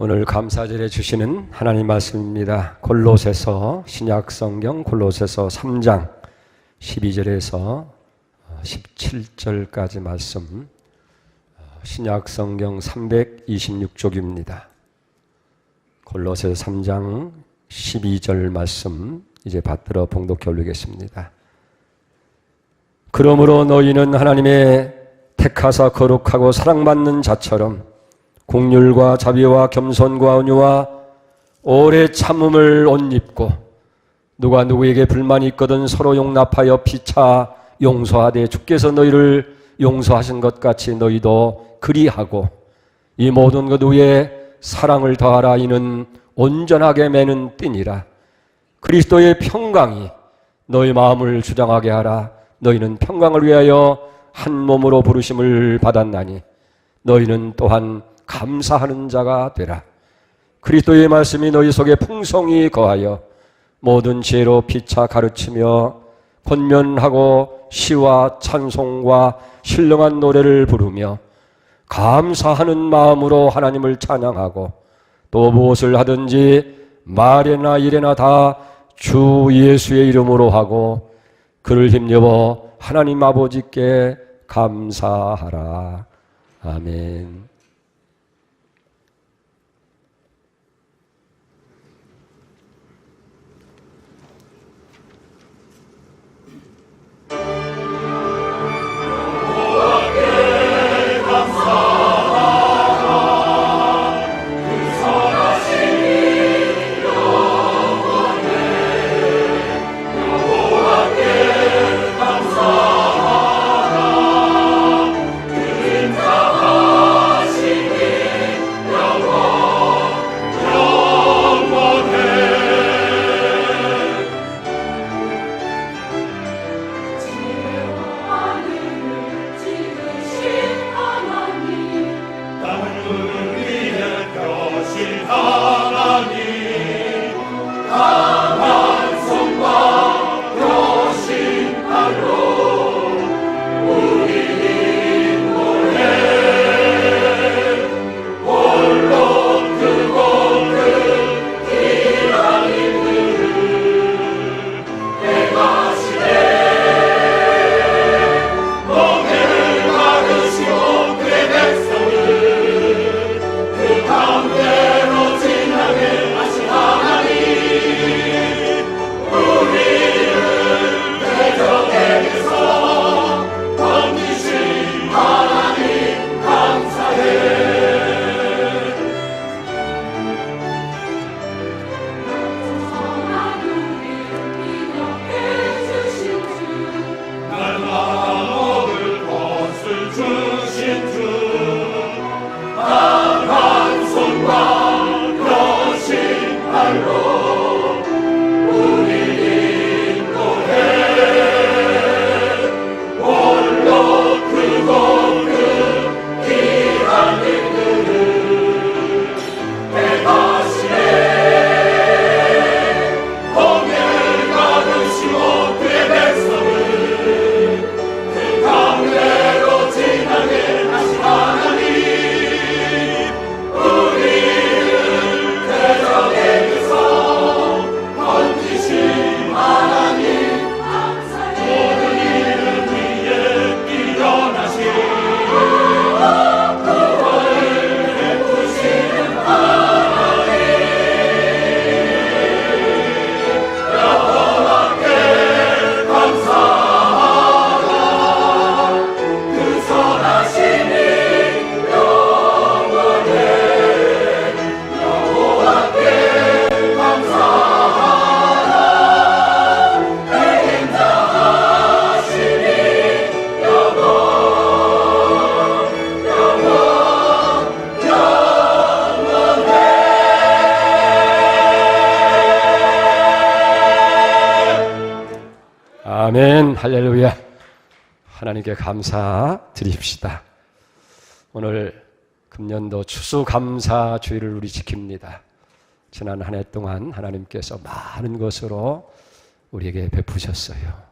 오늘 감사절에 주시는 하나님 말씀입니다. 골로새서 신약성경 골로새서 3장 12절에서 17절까지 말씀, 신약성경 326쪽입니다. 골로새서 3장 12절 말씀 이제 받들어 봉독해 올리겠습니다. 그러므로 너희는 하나님의 택하사 거룩하고 사랑받는 자처럼 긍휼과 자비와 겸손과 온유와 오래 참음을 옷 입고 누가 누구에게 불만이 있거든 서로 용납하여 피차 용서하되 주께서 너희를 용서하신 것 같이 너희도 그리하고 이 모든 것 위에 사랑을 더하라. 이는 온전하게 매는 띠니라. 그리스도의 평강이 너희 마음을 주장하게 하라. 너희는 평강을 위하여 한 몸으로 부르심을 받았나니 너희는 또한 감사하는 자가 되라. 그리스도의 말씀이 너희 속에 풍성히 거하여 모든 지혜로 피차 가르치며 권면하고 시와 찬송과 신령한 노래를 부르며 감사하는 마음으로 하나님을 찬양하고 또 무엇을 하든지 말이나 일이나 다 주 예수의 이름으로 하고 그를 힘입어 하나님 아버지께 감사하라. 아멘. 아멘. 할렐루야. 하나님께 감사드립시다. 오늘 금년도 추수감사주일을 우리 지킵니다. 지난 한 해 동안 하나님께서 많은 것으로 우리에게 베푸셨어요.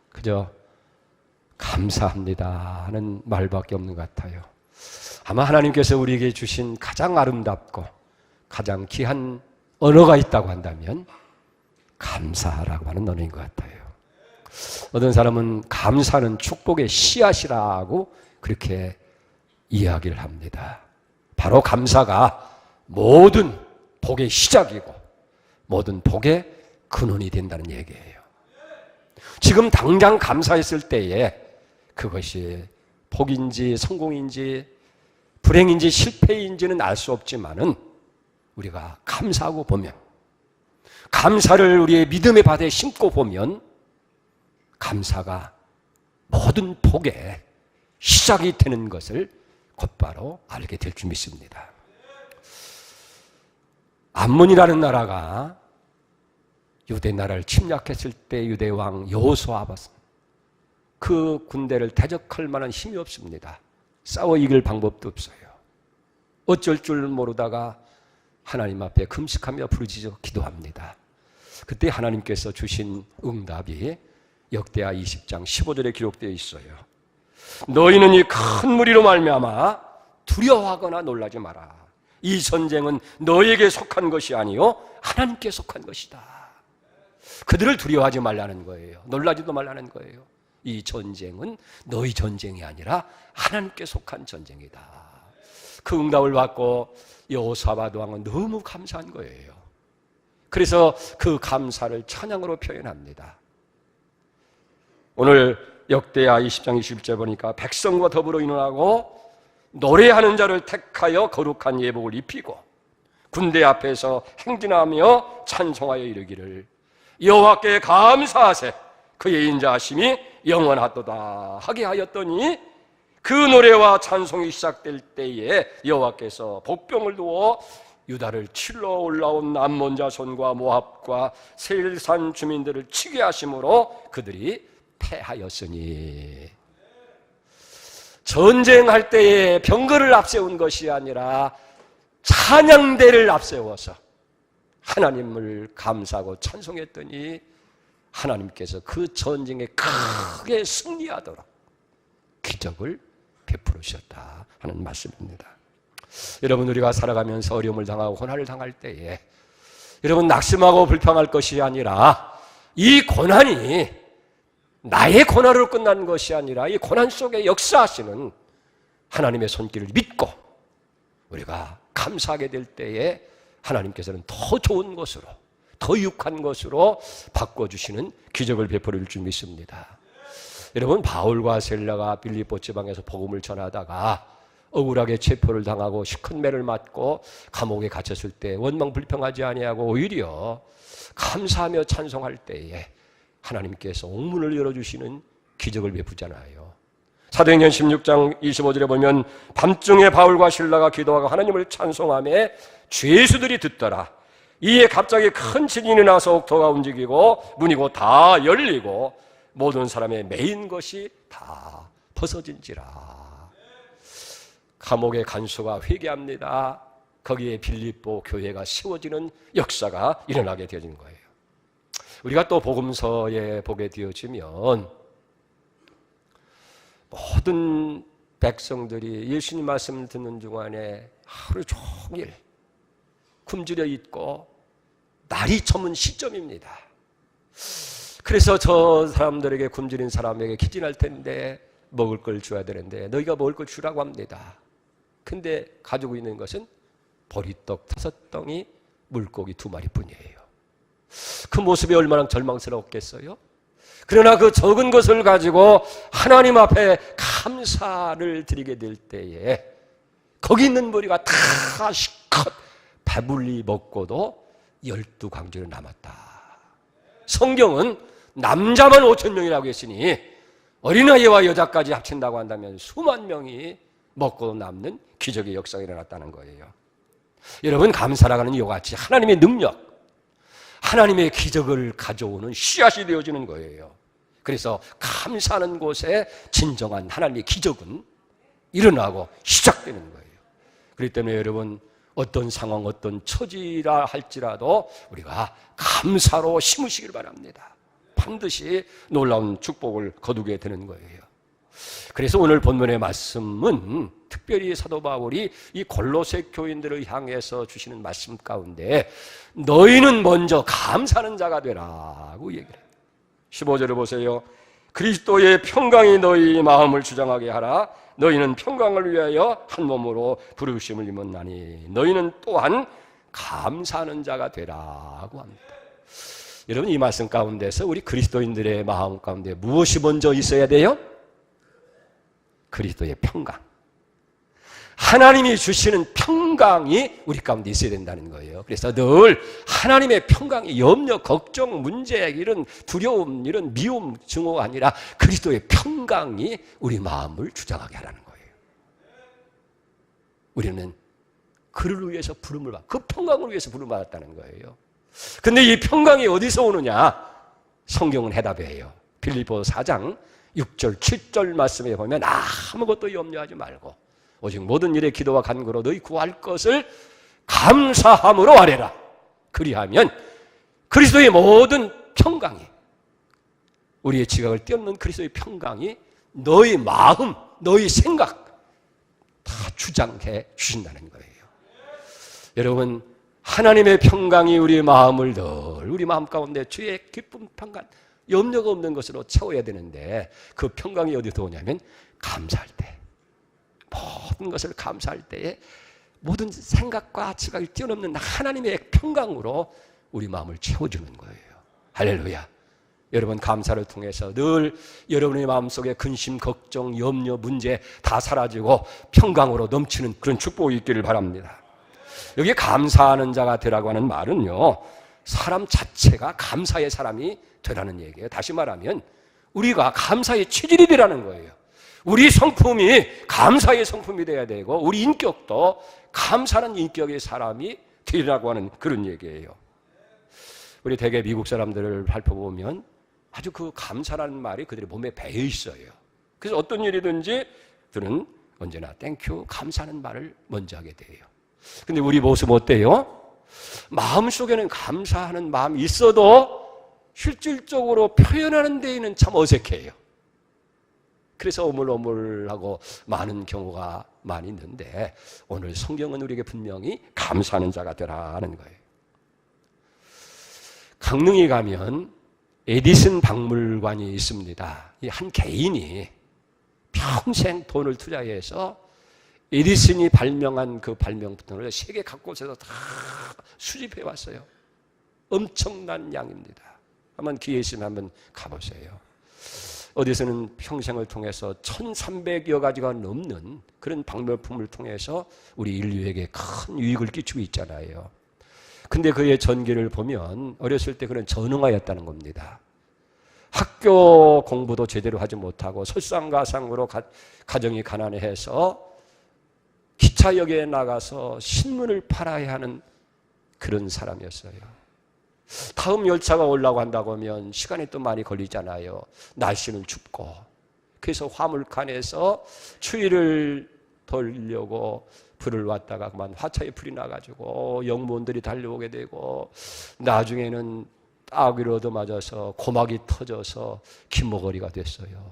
그저 감사합니다 하는 말밖에 없는 것 같아요. 아마 하나님께서 우리에게 주신 가장 아름답고 가장 귀한 언어가 있다고 한다면 감사라고 하는 언어인 것 같아요. 어떤 사람은 감사는 축복의 씨앗이라고 그렇게 이야기를 합니다. 바로 감사가 모든 복의 시작이고 모든 복의 근원이 된다는 얘기예요. 지금 당장 감사했을 때에 그것이 복인지 성공인지 불행인지 실패인지는 알 수 없지만은 우리가 감사하고 보면, 감사를 우리의 믿음의 바다에 심고 보면 감사가 모든 복의 시작이 되는 것을 곧바로 알게 될 줄 믿습니다. 암몬이라는 나라가 유대 나라를 침략했을 때 유대 왕 여호수아 그 군대를 대적할 만한 힘이 없습니다. 싸워 이길 방법도 없어요. 어쩔 줄 모르다가 하나님 앞에 금식하며 부르짖어 기도합니다. 그때 하나님께서 주신 응답이 역대하 20장 15절에 기록되어 있어요. 너희는 이 큰 무리로 말미암아 두려워하거나 놀라지 마라. 이 전쟁은 너희에게 속한 것이 아니요 하나님께 속한 것이다. 그들을 두려워하지 말라는 거예요. 놀라지도 말라는 거예요. 이 전쟁은 너희 전쟁이 아니라 하나님께 속한 전쟁이다. 그 응답을 받고 여호사밧 왕은 너무 감사한 거예요. 그래서 그 감사를 찬양으로 표현합니다. 오늘 역대하 20장 21절 보니까 백성과 더불어 의논하고 노래하는 자를 택하여 거룩한 예복을 입히고 군대 앞에서 행진하며 찬송하여 이르기를 여호와께 감사하세 그의 인자하심이 영원하도다 하게 하였더니 그 노래와 찬송이 시작될 때에 여호와께서 복병을 두어 유다를 치러 올라온 암몬 자손과 모압과 세일산 주민들을 치게 하심으로 그들이 패하였으니, 전쟁할 때에 병거를 앞세운 것이 아니라 찬양대를 앞세워서 하나님을 감사하고 찬송했더니 하나님께서 그 전쟁에 크게 승리하도록 기적을 베풀으셨다 하는 말씀입니다. 여러분, 우리가 살아가면서 어려움을 당하고 고난을 당할 때에 여러분 낙심하고 불평할 것이 아니라 이 고난이 나의 고난으로 끝난 것이 아니라 이 고난 속에 역사하시는 하나님의 손길을 믿고 우리가 감사하게 될 때에 하나님께서는 더 좋은 것으로, 더 유익한 것으로 바꿔주시는 기적을 베풀어 줄 믿습니다. 여러분, 바울과 셀라가 빌립보 지방에서 복음을 전하다가 억울하게 체포를 당하고 시큰 매를 맞고 감옥에 갇혔을 때 원망 불평하지 아니하고 오히려 감사하며 찬송할 때에 하나님께서 옥문을 열어주시는 기적을 베푸잖아요. 사도행전 16장 25절에 보면 밤중에 바울과 실라가 기도하고 하나님을 찬송하며 죄수들이 듣더라. 이에 갑자기 큰 지진이 나서 옥토가 움직이고 문이 곧 다 열리고 모든 사람의 매인 것이 다 벗어진지라. 감옥의 간수가 회개합니다. 거기에 빌립보 교회가 세워지는 역사가 일어나게 되어진 거예요. 우리가 또 복음서에 보게 되어지면 모든 백성들이 예수님 말씀을 듣는 동안에 하루 종일 굶주려 있고 날이 저문 시점입니다. 그래서 저 사람들에게, 굶주린 사람에게 기진할 텐데 먹을 걸 줘야 되는데 너희가 먹을 걸 주라고 합니다. 근데 가지고 있는 것은 보리떡 5덩이, 물고기 2마리뿐이에요. 그 모습이 얼마나 절망스러웠겠어요? 그러나 그 적은 것을 가지고 하나님 앞에 감사를 드리게 될 때에 거기 있는 무리가 다 실컷 배불리 먹고도 12강주로 남았다. 성경은 남자만 5,000명이라고 했으니 어린아이와 여자까지 합친다고 한다면 수만 명이 먹고 남는 기적의 역사가 일어났다는 거예요. 여러분, 감사라고 하는 이와 같이 하나님의 능력, 하나님의 기적을 가져오는 씨앗이 되어지는 거예요. 그래서 감사하는 곳에 진정한 하나님의 기적은 일어나고 시작되는 거예요. 그렇기 때문에 여러분, 어떤 상황, 어떤 처지라 할지라도 우리가 감사로 심으시길 바랍니다. 반드시 놀라운 축복을 거두게 되는 거예요. 그래서 오늘 본문의 말씀은 특별히 사도 바울이 이 골로새 교인들을 향해서 주시는 말씀 가운데 너희는 먼저 감사하는 자가 되라고 얘기를 해요. 15절을 보세요. 그리스도의 평강이 너희 마음을 주장하게 하라. 너희는 평강을 위하여 한 몸으로 부르심을 입었나니 너희는 또한 감사하는 자가 되라고 합니다. 여러분, 이 말씀 가운데서 우리 그리스도인들의 마음 가운데 무엇이 먼저 있어야 돼요? 그리스도의 평강. 하나님이 주시는 평강이 우리 가운데 있어야 된다는 거예요. 그래서 늘 하나님의 평강이 염려, 걱정, 문제, 이런 두려움, 이런 미움, 증오가 아니라 그리스도의 평강이 우리 마음을 주장하게 하라는 거예요. 우리는 그를 위해서 부름을 받, 그 평강을 위해서 부름을 받았다는 거예요. 근데 이 평강이 어디서 오느냐? 성경은 해답이에요. 빌립보 4장 6절, 7절 말씀에 보면 아무것도 염려하지 말고 오직 모든 일에 기도와 간구로 너희 구할 것을 감사함으로 아뢰라. 그리하면 그리스도의 모든 평강이, 우리의 지각을 뛰어넘는 그리스도의 평강이 너희 마음, 너희 생각 다 주장해 주신다는 거예요. 여러분, 하나님의 평강이 우리 마음을 늘 우리 마음 가운데 주의 기쁨, 평강, 염려가 없는 것으로 채워야 되는데 그 평강이 어디서 오냐면 감사할 때, 모든 것을 감사할 때에 모든 생각과 지각을 뛰어넘는 하나님의 평강으로 우리 마음을 채워주는 거예요. 할렐루야. 여러분, 감사를 통해서 늘 여러분의 마음속에 근심, 걱정, 염려, 문제 다 사라지고 평강으로 넘치는 그런 축복이 있기를 바랍니다. 여기 감사하는 자가 되라고 하는 말은요, 사람 자체가 감사의 사람이 되라는 얘기예요. 다시 말하면 우리가 감사의 체질이 되라는 거예요. 우리 성품이 감사의 성품이 되어야 되고 우리 인격도 감사하는 인격의 사람이 되라고 하는 그런 얘기예요. 우리 대개 미국 사람들을 살펴보면 아주 그 감사라는 말이 그들의 몸에 배어 있어요. 그래서 어떤 일이든지 그들은 언제나 땡큐, 감사하는 말을 먼저 하게 돼요. 근데 우리 모습 어때요? 마음속에는 감사하는 마음이 있어도 실질적으로 표현하는 데에는 참 어색해요. 그래서 오물오물하고 많은 경우가 많이 있는데 오늘 성경은 우리에게 분명히 감사하는 자가 되라는 거예요. 강릉에 가면 에디슨 박물관이 있습니다. 이 한 개인이 평생 돈을 투자해서 에디슨이 발명한 그 발명품을 세계 각곳에서 다 수집해 왔어요. 엄청난 양입니다. 한번 기회 있으면 한번 가보세요. 어디서는 평생을 통해서 1300여 가지가 넘는 그런 발명품을 통해서 우리 인류에게 큰 유익을 끼치고 있잖아요. 근데 그의 전기를 보면 어렸을 때 그런 전응아였다는 겁니다. 학교 공부도 제대로 하지 못하고 설상가상으로 가정이 가난해서 기차역에 나가서 신문을 팔아야 하는 그런 사람이었어요. 다음 열차가 오려고 한다고 하면 시간이 또 많이 걸리잖아요. 날씨는 춥고. 그래서 화물칸에서 추위를 돌리려고 불을 왔다가 그만 화차에 불이 나가지고 영무원들이 달려오게 되고 나중에는 따귀를 얻어맞아서 고막이 터져서 긴머거리가 됐어요.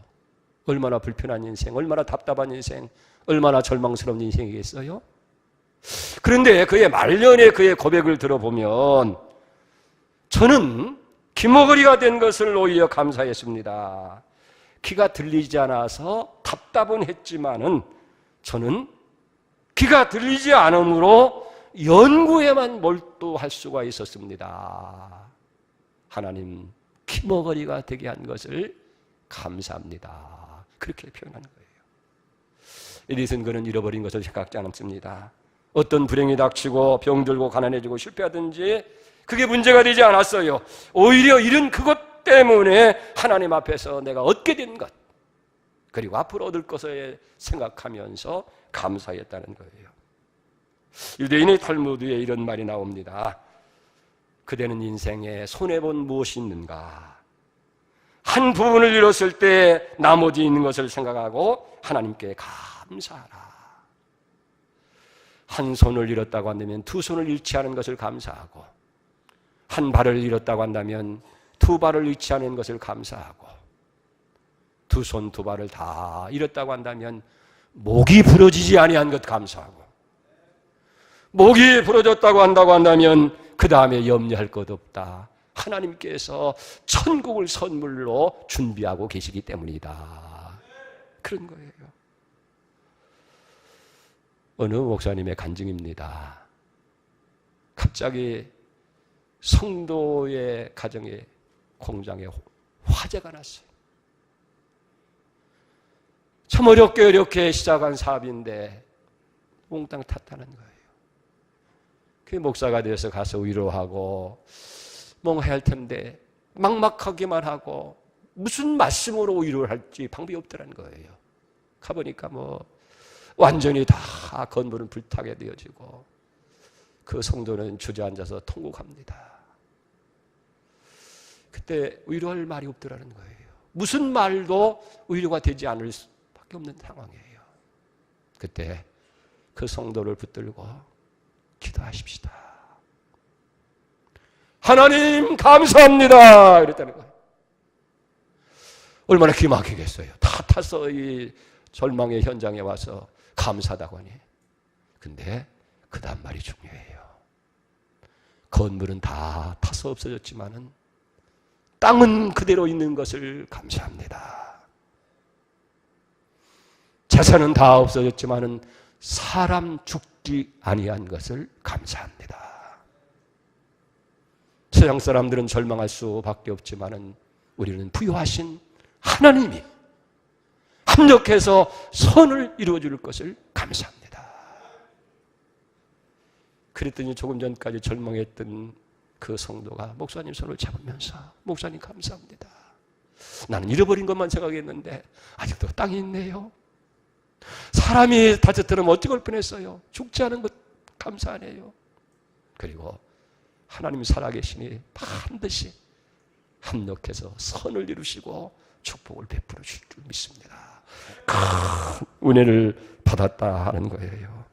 얼마나 불편한 인생, 얼마나 답답한 인생, 얼마나 절망스러운 인생이겠어요? 그런데 그의 말년에 그의 고백을 들어보면 저는 긴머거리가 된 것을 오히려 감사했습니다. 귀가 들리지 않아서 답답은 했지만은 저는 귀가 들리지 않으므로 연구에만 몰두할 수가 있었습니다. 하나님, 귀머거리가 되게 한 것을 감사합니다. 그렇게 표현하는 거예요. 에디슨 그는 잃어버린 것을 생각지 않습니다. 어떤 불행이 닥치고 병들고 가난해지고 실패하든지 그게 문제가 되지 않았어요. 오히려 이런 그것 때문에 하나님 앞에서 내가 얻게 된 것, 그리고 앞으로 얻을 것을 생각하면서 감사했다는 거예요. 유대인의 탈무드에 이런 말이 나옵니다. 그대는 인생에 손해본 무엇이 있는가? 한 부분을 잃었을 때 나머지 있는 것을 생각하고 하나님께 감사하라. 한 손을 잃었다고 한다면 두 손을 잃지 않은 것을 감사하고, 한 발을 잃었다고 한다면 두 발을 잃지 않은 것을 감사하고, 두 손 두 발을 다 잃었다고 한다면 목이 부러지지 아니한 것 감사하고, 목이 부러졌다고 한다면 그 다음에 염려할 것 없다. 하나님께서 천국을 선물로 준비하고 계시기 때문이다. 그런 거예요. 어느 목사님의 간증입니다. 갑자기 성도의 가정에, 공장에 화재가 났어요. 참 어렵게 시작한 사업인데 몽땅 탔다는 거예요. 그 목사가 되어서 가서 위로하고 뭔가 해야 할 텐데 막막하기만 하고 무슨 말씀으로 위로를 할지 방법이 없더라는 거예요. 가보니까 완전히 다 건물은 불타게 되어지고 그 성도는 주저앉아서 통곡합니다. 그때 위로할 말이 없더라는 거예요. 무슨 말도 위로가 되지 않을 수밖에 없는 상황이에요. 그때 그 성도를 붙들고 기도하십시다. 하나님 감사합니다. 이랬다는 거예요. 얼마나 기막히겠어요. 다 타서 이 절망의 현장에 와서 감사하다고 하니. 근데 그 다음 말이 중요해요. 건물은 다 타서 없어졌지만은 땅은 그대로 있는 것을 감사합니다. 재산은 다 없어졌지만은 사람 죽지 아니한 것을 감사합니다. 서양 사람들은 절망할 수밖에 없지만은 우리는 부유하신 하나님이 합력해서 선을 이루어 줄 것을 감사합니다. 그랬더니 조금 전까지 절망했던 그 성도가 목사님 손을 잡으면서 목사님 감사합니다. 나는 잃어버린 것만 생각했는데 아직도 땅이 있네요. 사람이 다쳤더라면 어찌 할 뻔했어요. 죽지 않은 것 감사하네요. 그리고 하나님 살아계시니 반드시 합력해서 선을 이루시고 축복을 베풀어 주실 줄 믿습니다. 큰 은혜를 받았다 하는 거예요.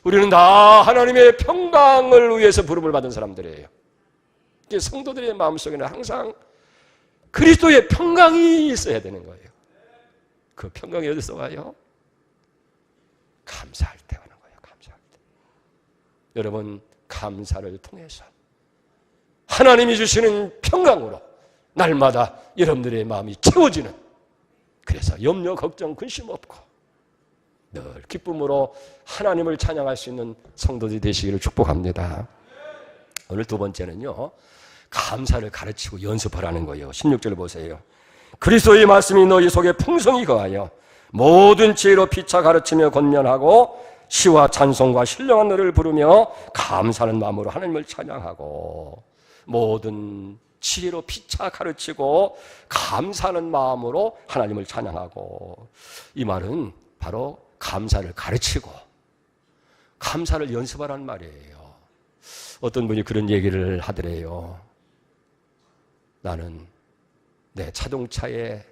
우리는 다 하나님의 평강을 위해서 부름을 받은 사람들이에요. 성도들의 마음속에는 항상 그리스도의 평강이 있어야 되는 거예요. 그 평강이 어디서 와요? 감사할 때 오는 거예요. 감사할 때. 여러분, 감사를 통해서 하나님이 주시는 평강으로 날마다 여러분들의 마음이 채워지는, 그래서 염려, 걱정, 근심 없고 늘 기쁨으로 하나님을 찬양할 수 있는 성도들이 되시기를 축복합니다. 오늘 두 번째는요, 감사를 가르치고 연습하라는 거예요. 16절 보세요. 그리스도의 말씀이 너희 속에 풍성히 거하여 모든 지혜로 피차 가르치며 권면하고 시와 찬송과 신령한 노래를 부르며 감사하는 마음으로 하나님을 찬양하고, 모든 지혜로 피차 가르치고 감사하는 마음으로 하나님을 찬양하고, 이 말은 바로 감사를 가르치고 감사를 연습하라는 말이에요. 어떤 분이 그런 얘기를 하더래요. 나는 내 자동차에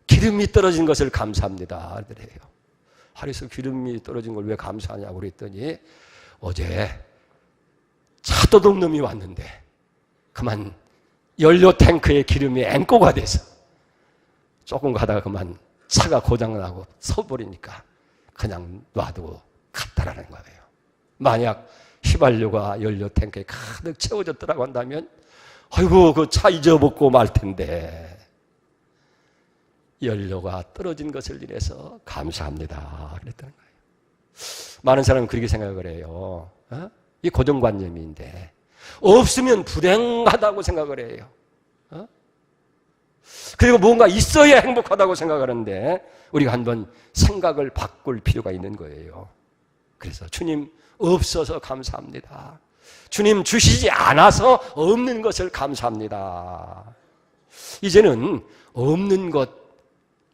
기름이 떨어진 것을 감사합니다 하더래요. 하루에서 기름이 떨어진 걸 왜 감사하냐고 그랬더니 어제 차도둑 놈이 왔는데 그만 연료 탱크에 기름이 앵꼬가 돼서 조금 가다가 그만 차가 고장나고 서버리니까 그냥 놔두고 갔다라는 거예요. 만약 휘발유가 연료 탱크에 가득 채워졌더라고 한다면 아이고 그 차 잊어먹고 말 텐데, 연료가 떨어진 것을 인해서 감사합니다 그랬다는 거예요. 많은 사람은 그렇게 생각을 해요. 이 고정관념인데 없으면 불행하다고 생각을 해요. 그리고 뭔가 있어야 행복하다고 생각하는데 우리가 한번 생각을 바꿀 필요가 있는 거예요. 그래서 주님 없어서 감사합니다. 주님 주시지 않아서 없는 것을 감사합니다. 이제는 없는 것,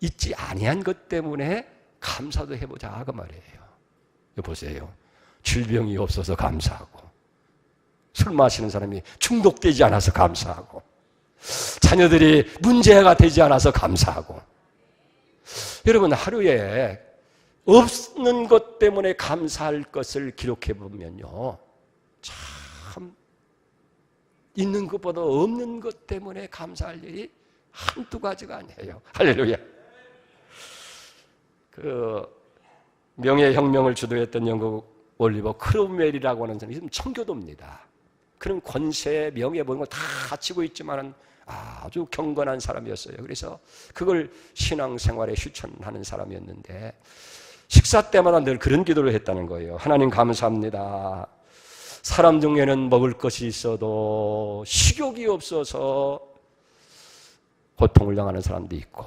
있지 아니한 것 때문에 감사도 해보자 그 말이에요. 보세요. 질병이 없어서 감사하고, 술 마시는 사람이 중독되지 않아서 감사하고, 자녀들이 문제가 되지 않아서 감사하고. 여러분, 하루에 없는 것 때문에 감사할 것을 기록해 보면요, 참 있는 것보다 없는 것 때문에 감사할 일이 한두 가지가 아니에요. 할렐루야. 명예혁명을 주도했던 영국 올리버 크롬웰이라고 하는 사람이 청교도입니다. 그런 권세, 명예 모든 걸 다 갖추고 있지만은 아주 경건한 사람이었어요. 그래서 그걸 신앙생활에 실천하는 사람이었는데 식사 때마다 늘 그런 기도를 했다는 거예요. 하나님 감사합니다. 사람 중에는 먹을 것이 있어도 식욕이 없어서 고통을 당하는 사람도 있고,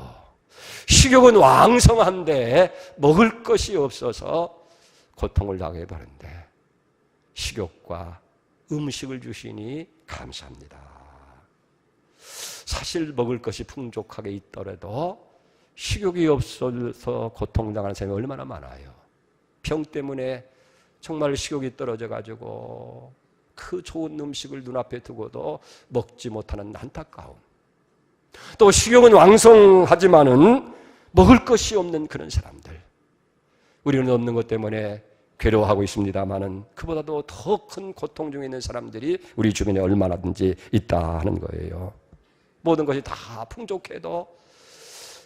식욕은 왕성한데 먹을 것이 없어서 고통을 당해 버는데 식욕과 음식을 주시니 감사합니다. 사실 먹을 것이 풍족하게 있더라도 식욕이 없어서 고통당하는 사람이 얼마나 많아요. 병 때문에 정말 식욕이 떨어져 가지고 그 좋은 음식을 눈앞에 두고도 먹지 못하는 안타까움. 또 식욕은 왕성하지만은 먹을 것이 없는 그런 사람들. 우리는 없는 것 때문에 괴로워하고 있습니다만은 그보다도 더 큰 고통 중에 있는 사람들이 우리 주변에 얼마나든지 있다 하는 거예요. 모든 것이 다 풍족해도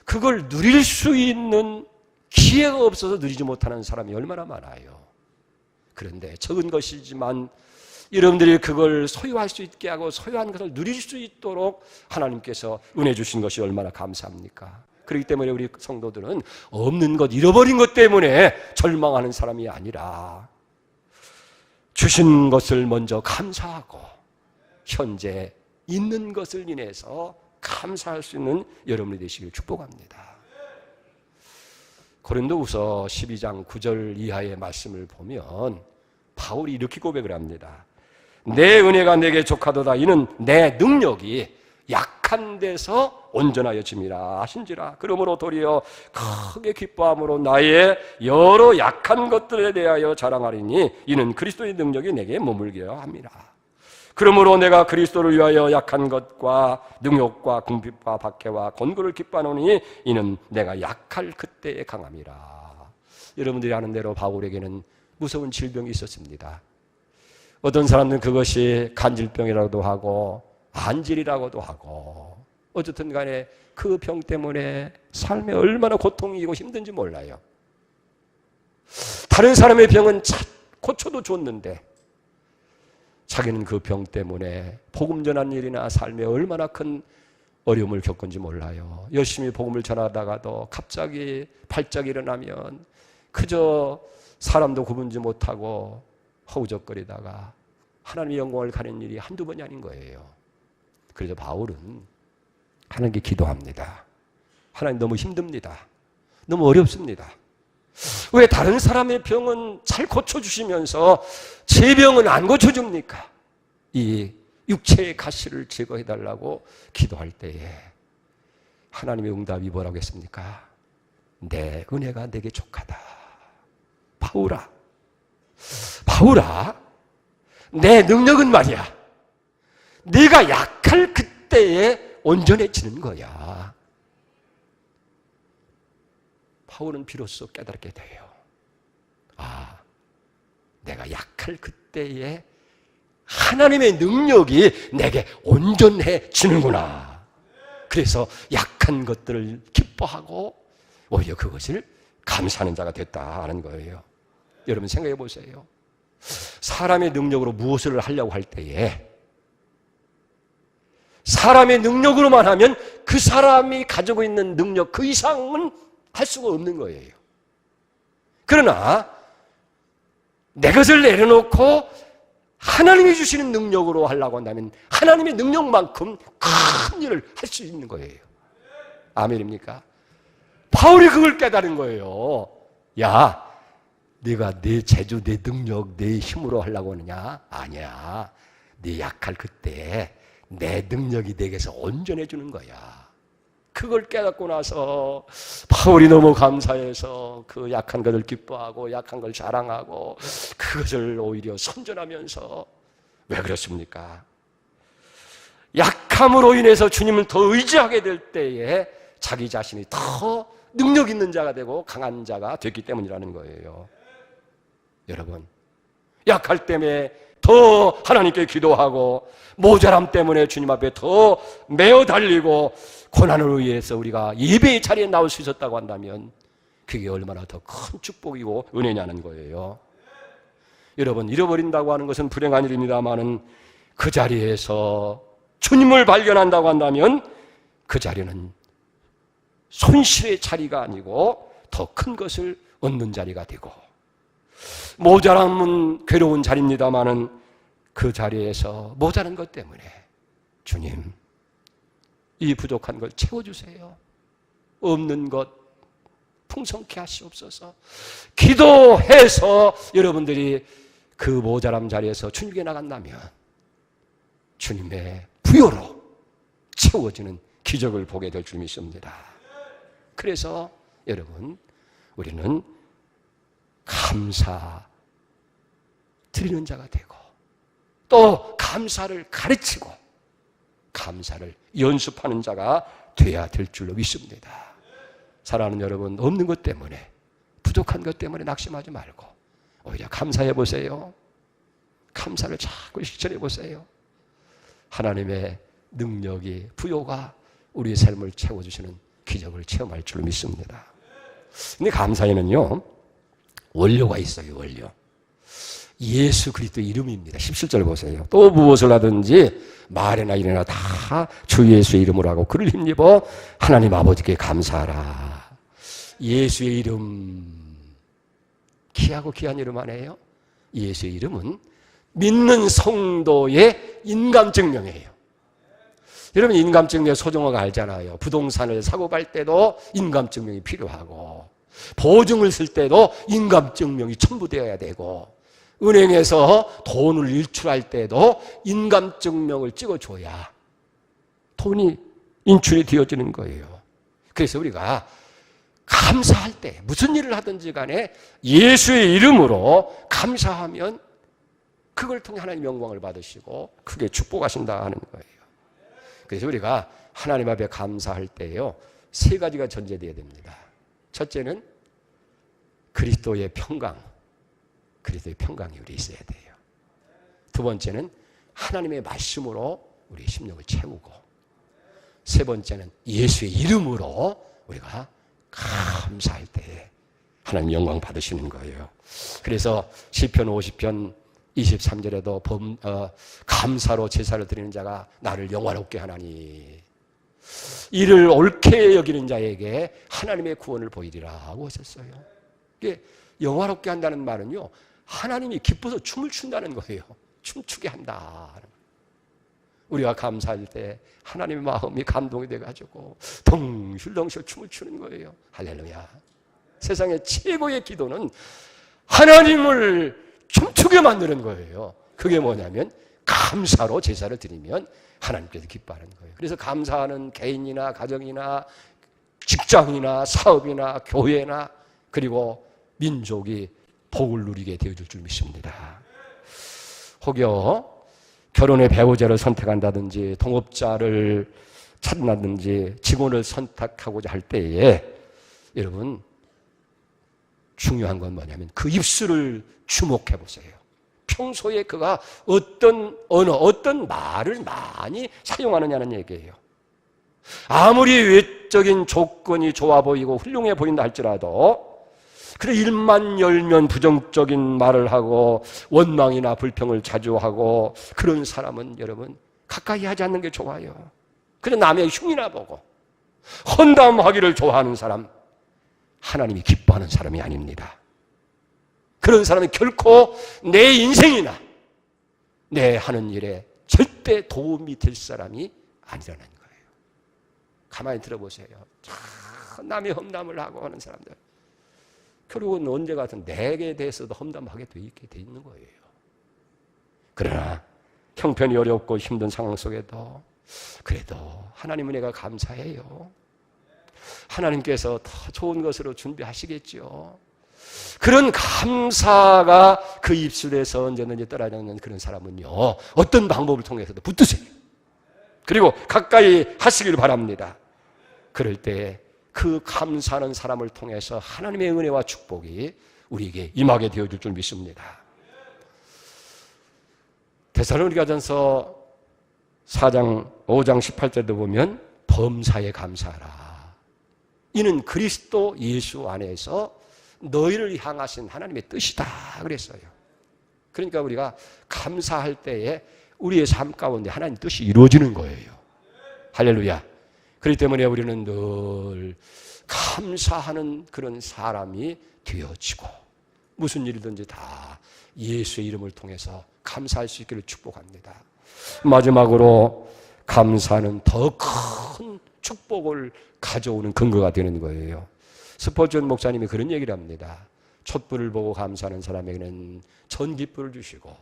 그걸 누릴 수 있는 기회가 없어서 누리지 못하는 사람이 얼마나 많아요. 그런데 적은 것이지만 여러분들이 그걸 소유할 수 있게 하고 소유한 것을 누릴 수 있도록 하나님께서 은혜 주신 것이 얼마나 감사합니까? 그렇기 때문에 우리 성도들은 없는 것, 잃어버린 것 때문에 절망하는 사람이 아니라 주신 것을 먼저 감사하고 현재 있는 것을 인해서 감사할 수 있는 여러분이 되시길 축복합니다. 고린도후서 12장 9절 이하의 말씀을 보면 바울이 이렇게 고백을 합니다. 내 은혜가 내게 족하도다. 이는 내 능력이 약한 데서 온전하여짐이라 하신지라. 그러므로 도리어 크게 기뻐함으로 나의 여러 약한 것들에 대하여 자랑하리니 이는 그리스도의 능력이 내게 머물게 함이라. 그러므로 내가 그리스도를 위하여 약한 것과 능욕과 궁핍과 박해와 곤고를 기뻐하노니 이는 내가 약할 그때에 강함이라. 여러분들이 아는 대로 바울에게는 무서운 질병이 있었습니다. 어떤 사람들은 그것이 간질병이라고도 하고 안질이라고도 하고 어쨌든 간에 그 병 때문에 삶에 얼마나 고통이고 힘든지 몰라요. 다른 사람의 병은 고쳐도 좋는데 자기는 그 병 때문에 복음 전한 일이나 삶에 얼마나 큰 어려움을 겪은지 몰라요. 열심히 복음을 전하다가도 갑자기 발작이 일어나면 그저 사람도 구분지 못하고 허우적거리다가 하나님의 영광을 가리는 일이 한두 번이 아닌 거예요. 그래서 바울은 하나님께 기도합니다. 하나님 너무 힘듭니다. 너무 어렵습니다. 왜 다른 사람의 병은 잘 고쳐주시면서 제 병은 안 고쳐줍니까? 이 육체의 가시를 제거해달라고 기도할 때에 하나님의 응답이 뭐라고 했습니까? 내 은혜가 내게 족하다. 바울아, 내 능력은 말이야, 네가 약할 그때에 온전해지는 거야. 바울은 비로소 깨닫게 돼요. 내가 약할 그때에 하나님의 능력이 내게 온전해지는구나. 그래서 약한 것들을 기뻐하고 오히려 그것을 감사하는 자가 됐다는 거예요. 여러분 생각해 보세요. 사람의 능력으로 무엇을 하려고 할 때에 사람의 능력으로만 하면 그 사람이 가지고 있는 능력 그 이상은 할 수가 없는 거예요. 그러나 내 것을 내려놓고 하나님이 주시는 능력으로 하려고 한다면 하나님의 능력만큼 큰 일을 할 수 있는 거예요. 아멘입니까? 바울이 그걸 깨달은 거예요. 야, 네가 내 재주, 내 능력, 내 힘으로 하려고 하느냐? 아니야. 네 약할 그때 내 능력이 내게서 온전해 주는 거야. 그걸 깨닫고 나서 바울이 너무 감사해서 그 약한 것을 기뻐하고 약한 걸 자랑하고 그것을 오히려 선전하면서, 왜 그렇습니까? 약함으로 인해서 주님을 더 의지하게 될 때에 자기 자신이 더 능력 있는 자가 되고 강한 자가 됐기 때문이라는 거예요. 여러분, 약할 때문에 더 더 하나님께 기도하고 모자람 때문에 주님 앞에 더 매어 달리고 고난을 의해서 우리가 예배의 자리에 나올 수 있었다고 한다면 그게 얼마나 더 큰 축복이고 은혜냐는 거예요. 여러분, 잃어버린다고 하는 것은 불행한 일입니다만은 그 자리에서 주님을 발견한다고 한다면 그 자리는 손실의 자리가 아니고 더 큰 것을 얻는 자리가 되고, 모자람은 괴로운 자리입니다만은 그 자리에서 모자란 것 때문에 주님, 이 부족한 걸 채워주세요. 없는 것 풍성케 하시옵소서. 기도해서 여러분들이 그 모자람 자리에서 주님께 나간다면 주님의 부요로 채워지는 기적을 보게 될 줄 믿습니다. 그래서 여러분, 우리는 감사 드리는 자가 되고 또 감사를 가르치고 감사를 연습하는 자가 돼야 될 줄로 믿습니다. 사랑하는 여러분, 없는 것 때문에, 부족한 것 때문에 낙심하지 말고 오히려 감사해 보세요. 감사를 자꾸 실천해 보세요. 하나님의 능력이, 부요가 우리의 삶을 채워주시는 기적을 체험할 줄로 믿습니다. 근데 감사에는요, 원료가 있어요. 원료. 예수 그리스도의 이름입니다. 17절 보세요. 또 무엇을 하든지 말이나 일이나 다 주 예수의 이름으로 하고 그를 힘입어 하나님 아버지께 감사하라. 예수의 이름, 귀하고 귀한 이름 아니에요? 예수의 이름은 믿는 성도의 인감증명이에요. 여러분, 인감증명 소중하게 알잖아요. 부동산을 사고 팔 때도 인감증명이 필요하고, 보증을 쓸 때도 인감증명이 첨부되어야 되고, 은행에서 돈을 일출할 때도 인감증명을 찍어줘야 돈이 인출이 되어지는 거예요. 그래서 우리가 감사할 때 무슨 일을 하든지 간에 예수의 이름으로 감사하면 그걸 통해 하나님 영광을 받으시고 크게 축복하신다 하는 거예요. 그래서 우리가 하나님 앞에 감사할 때요, 세 가지가 전제되어야 됩니다. 첫째는 그리스도의 평강, 그리스도의 평강이 우리 있어야 돼요. 두 번째는 하나님의 말씀으로 우리 심령을 채우고, 세 번째는 예수의 이름으로 우리가 감사할 때 하나님 영광 받으시는 거예요. 그래서 시편 50편 23절에도 감사로 제사를 드리는 자가 나를 영화롭게 하나니, 이를 옳게 여기는 자에게 하나님의 구원을 보이리라 하고 하셨어요. 이게 영화롭게 한다는 말은요, 하나님이 기뻐서 춤을 춘다는 거예요. 춤추게 한다. 우리가 감사할 때 하나님의 마음이 감동이 돼가지고 덩실덩실 춤을 추는 거예요. 할렐루야. 세상의 최고의 기도는 하나님을 춤추게 만드는 거예요. 그게 뭐냐면 감사로 제사를 드리면 하나님께서 기뻐하는 거예요. 그래서 감사하는 개인이나 가정이나 직장이나 사업이나 교회나 그리고 민족이 복을 누리게 되어줄 줄 믿습니다. 혹여 결혼의 배우자를 선택한다든지 동업자를 찾는다든지 직원을 선택하고자 할 때에 여러분, 중요한 건 뭐냐면 그 입술을 주목해 보세요. 평소에 그가 어떤 언어, 어떤 말을 많이 사용하느냐는 얘기예요. 아무리 외적인 조건이 좋아 보이고 훌륭해 보인다 할지라도 그래, 일만 열면 부정적인 말을 하고 원망이나 불평을 자주 하고 그런 사람은 여러분 가까이 하지 않는 게 좋아요. 그래서 남의 흉이나 보고 헌담하기를 좋아하는 사람, 하나님이 기뻐하는 사람이 아닙니다. 그런 사람은 결코 내 인생이나 내 하는 일에 절대 도움이 될 사람이 아니라는 거예요. 가만히 들어보세요. 남의 험담을 하고 하는 사람들, 결국은 언제 같은 내게 대해서도 험담하게 돼 있게 돼 있는 거예요. 그러나 형편이 어렵고 힘든 상황 속에도 그래도 하나님은 내가 감사해요. 하나님께서 더 좋은 것으로 준비하시겠죠. 그런 감사가 그 입술에서 언제든지 떨어지는 그런 사람은요, 어떤 방법을 통해서도 붙드세요. 그리고 가까이 하시길 바랍니다. 그럴 때 그 감사하는 사람을 통해서 하나님의 은혜와 축복이 우리에게 임하게 되어줄 줄 믿습니다. 데살로니가전서 4장 5장 18절도 보면 범사에 감사하라. 이는 그리스도 예수 안에서 너희를 향하신 하나님의 뜻이다 그랬어요. 그러니까 우리가 감사할 때에 우리의 삶 가운데 하나님 뜻이 이루어지는 거예요. 할렐루야. 그렇기 때문에 우리는 늘 감사하는 그런 사람이 되어지고 무슨 일이든지 다 예수의 이름을 통해서 감사할 수 있기를 축복합니다. 마지막으로 감사는 더 큰 축복을 가져오는 근거가 되는 거예요. 스포전 목사님이 그런 얘기를 합니다. 촛불을 보고 감사하는 사람에게는 전깃불을 주시고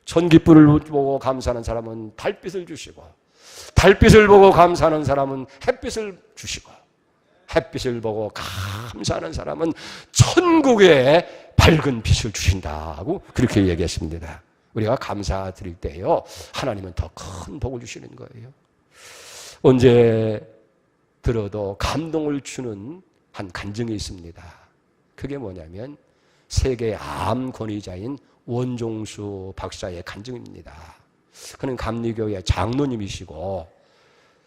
전깃불을 보고 감사하는 사람은 달빛을 주시고 달빛을 보고 감사하는 사람은 햇빛을 주시고 햇빛을 보고 감사하는 사람은 천국의 밝은 빛을 주신다고 그렇게 얘기했습니다. 우리가 감사드릴 때요, 하나님은 더 큰 복을 주시는 거예요. 언제 들어도 감동을 주는 한 간증이 있습니다. 그게 뭐냐면 세계 암 권위자인 원종수 박사의 간증입니다. 그는 감리교회 장로님이시고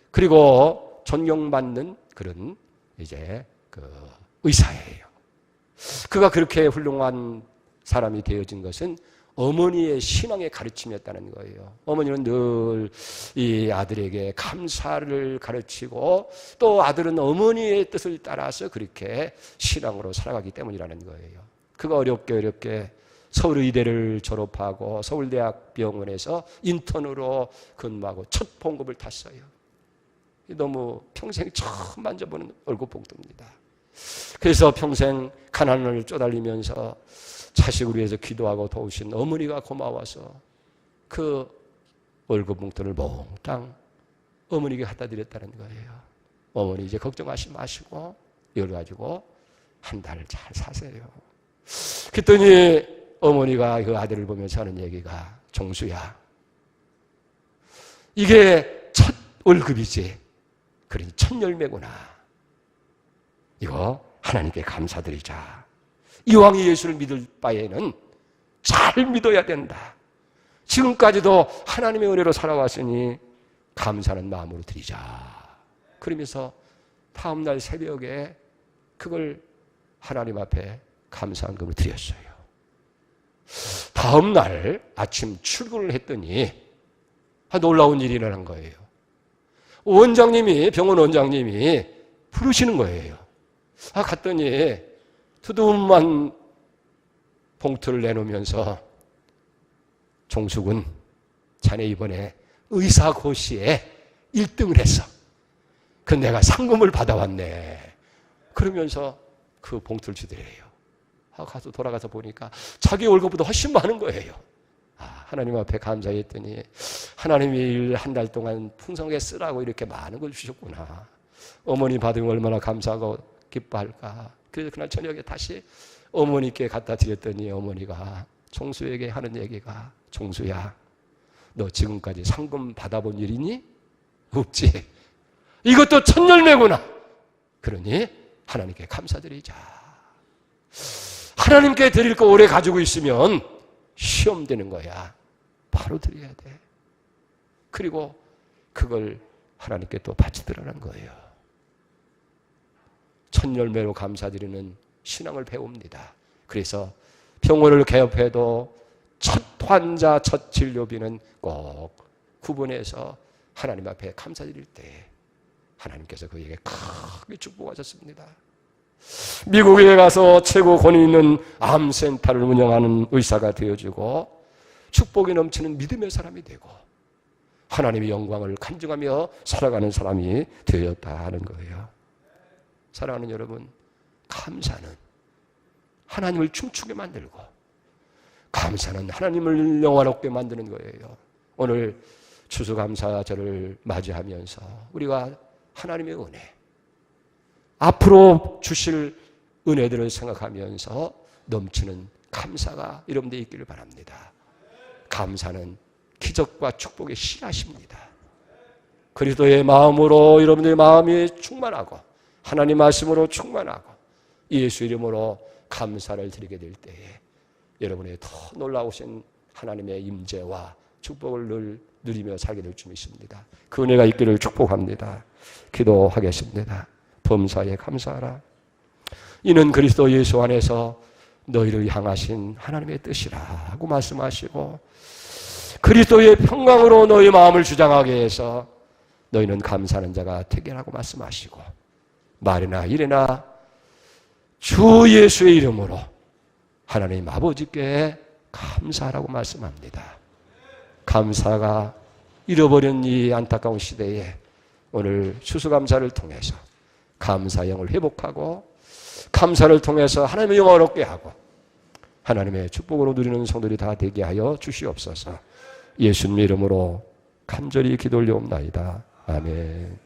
그리고 존경받는 그런 이제 의사예요. 그가 그렇게 훌륭한 사람이 되어진 것은 어머니의 신앙의 가르침이었다는 거예요. 어머니는 늘 이 아들에게 감사를 가르치고 또 아들은 어머니의 뜻을 따라서 그렇게 신앙으로 살아가기 때문이라는 거예요. 그가 어렵게 서울의대를 졸업하고 서울대학병원에서 인턴으로 근무하고 첫 봉급을 탔어요. 너무 평생 처음 만져보는 월급봉투입니다. 그래서 평생 가난을 쪼달리면서 자식을 위해서 기도하고 도우신 어머니가 고마워서 그 월급 봉투를 몽땅 어머니에게 갖다 드렸다는 거예요. 어머니 이제 걱정하지 마시고 이걸 가지고 한 달을 잘 사세요. 그랬더니 어머니가 그 아들을 보면서 하는 얘기가 종수야, 이게 첫 월급이지. 그러니 첫 열매구나. 이거 하나님께 감사드리자. 이왕 예수를 믿을 바에는 잘 믿어야 된다. 지금까지도 하나님의 은혜로 살아왔으니 감사하는 마음으로 드리자. 그러면서 다음날 새벽에 그걸 하나님 앞에 감사한금을 드렸어요. 다음날 아침 출근을 했더니 놀라운 일이 일어난 거예요. 병원 원장님이 부르시는 거예요. 갔더니 두툼한 봉투를 내놓으면서 종숙은 자네 이번에 의사고시에 1등을 했어. 그 내가 상금을 받아왔네. 그러면서 그 봉투를 주더래요. 가서 돌아가서 보니까 자기 월급보다 훨씬 많은 거예요. 하나님 앞에 감사했더니 하나님이 한 달 동안 풍성하게 쓰라고 이렇게 많은 걸 주셨구나. 어머니 받으면 얼마나 감사하고 기뻐할까. 그래서 그날 저녁에 다시 어머니께 갖다 드렸더니 어머니가 종수에게 하는 얘기가, 종수야, 너 지금까지 상금 받아본 일이니? 없지. 이것도 첫 열매구나. 그러니 하나님께 감사드리자. 하나님께 드릴 거 오래 가지고 있으면 시험 되는 거야. 바로 드려야 돼. 그리고 그걸 하나님께 또 바치더라는 거예요. 첫 열매로 감사드리는 신앙을 배웁니다. 그래서 병원을 개업해도 첫 환자, 첫 진료비는 꼭 구분해서 하나님 앞에 감사드릴 때 하나님께서 그에게 크게 축복하셨습니다. 미국에 가서 최고 권위 있는 암센터를 운영하는 의사가 되어지고 축복이 넘치는 믿음의 사람이 되고 하나님의 영광을 간증하며 살아가는 사람이 되었다 하는 거예요. 사랑하는 여러분, 감사는 하나님을 춤추게 만들고 감사는 하나님을 영화롭게 만드는 거예요. 오늘 추수감사절을 맞이하면서 우리가 하나님의 은혜, 앞으로 주실 은혜들을 생각하면서 넘치는 감사가 여러분들에 있기를 바랍니다. 감사는 기적과 축복의 씨앗입니다. 그리스도의 마음으로 여러분들의 마음이 충만하고 하나님 말씀으로 충만하고 예수 이름으로 감사를 드리게 될 때에 여러분의 더 놀라우신 하나님의 임재와 축복을 늘 누리며 살게 될 줄 믿습니다. 그 은혜가 있기를 축복합니다. 기도하겠습니다. 범사에 감사하라. 이는 그리스도 예수 안에서 너희를 향하신 하나님의 뜻이라고 말씀하시고 그리스도의 평강으로 너희 마음을 주장하게 해서 너희는 감사하는 자가 되게라고 말씀하시고 말이나 일이나 주 예수의 이름으로 하나님 아버지께 감사하라고 말씀합니다. 감사가 잃어버린 이 안타까운 시대에 오늘 추수감사를 통해서 감사 영을 회복하고 감사를 통해서 하나님의 영광을 얻게 하고 하나님의 축복으로 누리는 성도들이 다 되게 하여 주시옵소서. 예수님 이름으로 간절히 기도 올려옵나이다. 아멘.